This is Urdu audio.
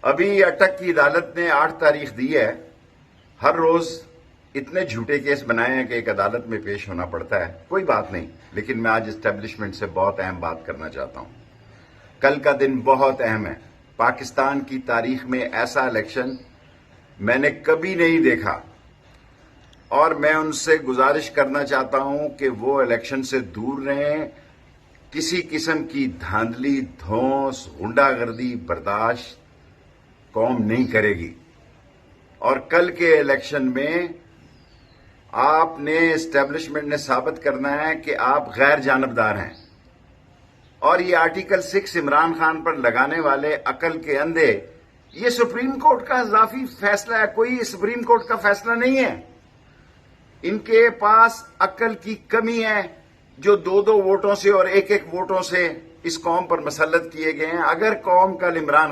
ابھی اٹک کی عدالت نے 8 تاریخ دی ہے. ہر روز اتنے جھوٹے کیس بنائے ہیں کہ ایک عدالت میں پیش ہونا پڑتا ہے. کوئی بات نہیں، لیکن میں آج اسٹیبلشمنٹ سے بہت اہم بات کرنا چاہتا ہوں. کل کا دن بہت اہم ہے. پاکستان کی تاریخ میں ایسا الیکشن میں نے کبھی نہیں دیکھا، اور میں ان سے گزارش کرنا چاہتا ہوں کہ وہ الیکشن سے دور رہیں. کسی قسم کی دھاندلی، دھونس، غنڈہ گردی برداشت قوم نہیں کرے گی. اور کل کے الیکشن میں آپ نے، اسٹیبلشمنٹ نے ثابت کرنا ہے کہ آپ غیر جانبدار ہیں. اور یہ آرٹیکل 6 عمران خان پر لگانے والے عقل کے اندھے، یہ سپریم کورٹ کا اضافی فیصلہ ہے، کوئی سپریم کورٹ کا فیصلہ نہیں ہے. ان کے پاس عقل کی کمی ہے جو 2 ووٹوں سے اور 1 ووٹوں سے اس قوم پر مسلط کیے گئے ہیں. اگر قوم کل عمران